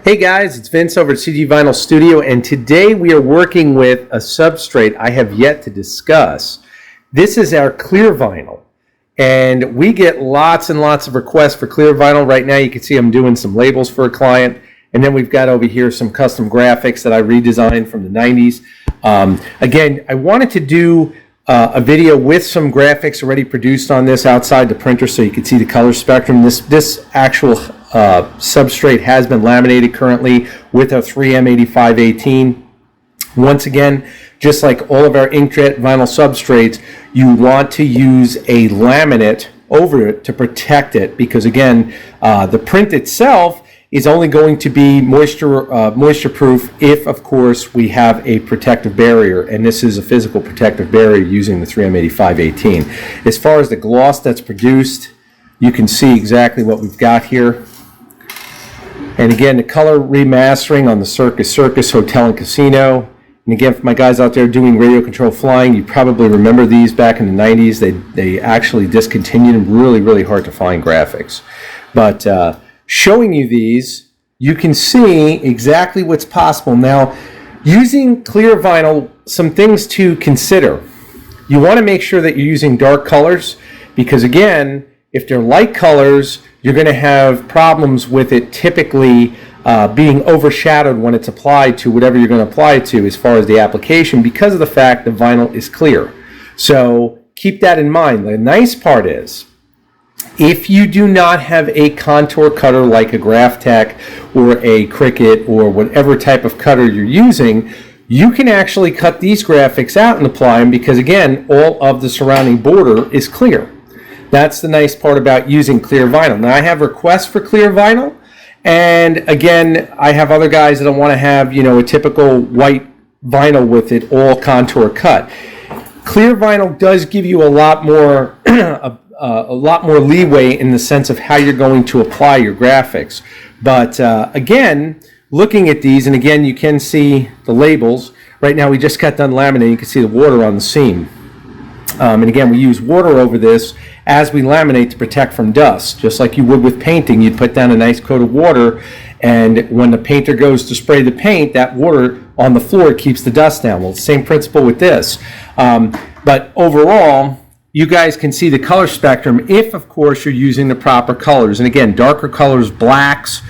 Hey guys, it's Vince over at CG Vinyl Studio, and today we are working with a substrate I have yet to discuss. This is our clear vinyl, and we get lots and lots of requests for clear vinyl. Right now you can see I'm doing some labels for a client, and then we've got over here some custom graphics that I redesigned from the 90s. Again, I wanted to do a video with some graphics already produced on this outside the printer so you can see the color spectrum. This actual substrate has been laminated currently with a 3M8518. Once again, just like all of our inkjet vinyl substrates, you want to use a laminate over it to protect it, because again, the print itself is only going to be moisture proof if, of course, we have a protective barrier, and this is a physical protective barrier using the 3M8518. As far as the gloss that's produced, you can see exactly what we've got here. And again, the color remastering on the Circus Hotel and Casino. And again, for my guys out there doing radio control flying, you probably remember these back in the 90s. They actually discontinued them. Really hard to find graphics. But showing you these, you can see exactly what's possible. Now, using clear vinyl, some things to consider. You want to make sure that you're using dark colors, because again, if they're light colors, you're going to have problems with it typically being overshadowed when it's applied to whatever you're going to apply it to as far as the application, because of the fact the vinyl is clear. So keep that in mind. The nice part is, if you do not have a contour cutter like a Graphtec or a Cricut or whatever type of cutter you're using, you can actually cut these graphics out and apply them, because again, all of the surrounding border is clear. That's the nice part about using clear vinyl. Now, I have requests for clear vinyl, and again, I have other guys that want to have, you know, a typical white vinyl with it all contour cut. Clear vinyl does give you a lot more a lot more leeway in the sense of how you're going to apply your graphics. But again, looking at these, and again, you can see the labels. Right now, we just got done laminating. You can see the water on the seam. And again, we use water over this as we laminate to protect from dust. Just like you would with painting, you'd put down a nice coat of water, and when the painter goes to spray the paint, that water on the floor keeps the dust down. Well, same principle with this. But overall, you guys can see the color spectrum if, of course, you're using the proper colors. And again, darker colors, blacks,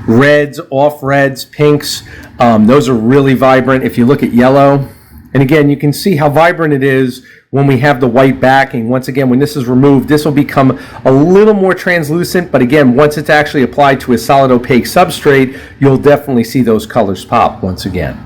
reds, off reds, pinks, those are really vibrant. If you look at yellow, and again, you can see how vibrant it is when we have the white backing. Once again, when this is removed, this will become a little more translucent, but again, once it's actually applied to a solid opaque substrate, you'll definitely see those colors pop once again.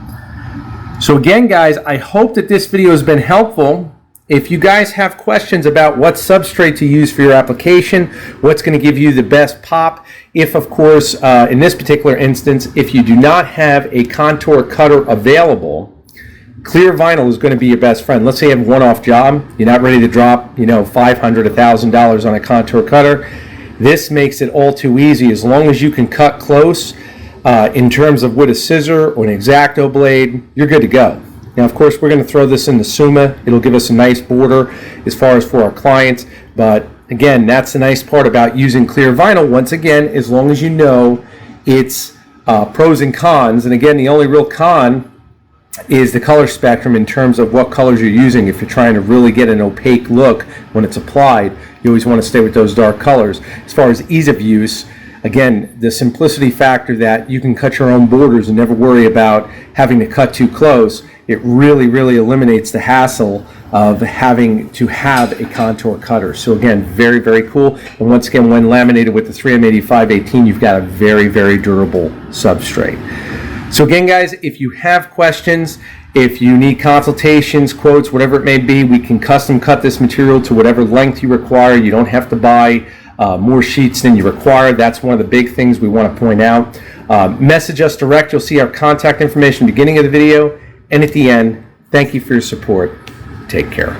So again, guys, I hope that this video has been helpful. If you guys have questions about what substrate to use for your application, what's going to give you the best pop, if, of course, in this particular instance, if you do not have a contour cutter available, clear vinyl is going to be your best friend. Let's say you have a one-off job, you're not ready to drop, you know, $500, $1,000 on a contour cutter. This makes it all too easy. As long as you can cut close in terms of with a scissor or an X-Acto blade, you're good to go. Now, of course, we're going to throw this in the Summa. It'll give us a nice border as far as for our clients. But again, that's the nice part about using clear vinyl. Once again, as long as you know its pros and cons. And again, the only real con is the color spectrum in terms of what colors you're using. If you're trying to really get an opaque look when it's applied, you always want to stay with those dark colors. As far as ease of use, again, the simplicity factor that you can cut your own borders and never worry about having to cut too close, it really eliminates the hassle of having to have a contour cutter. So again, very cool. And once again, when laminated with the 3M8518, you've got a very durable substrate. So again, guys, if you have questions, if you need consultations, quotes, whatever it may be, we can custom cut this material to whatever length you require. You don't have to buy more sheets than you require. That's one of the big things we want to point out. Message us direct. You'll see our contact information at the beginning of the video and at the end. Thank you for your support. Take care.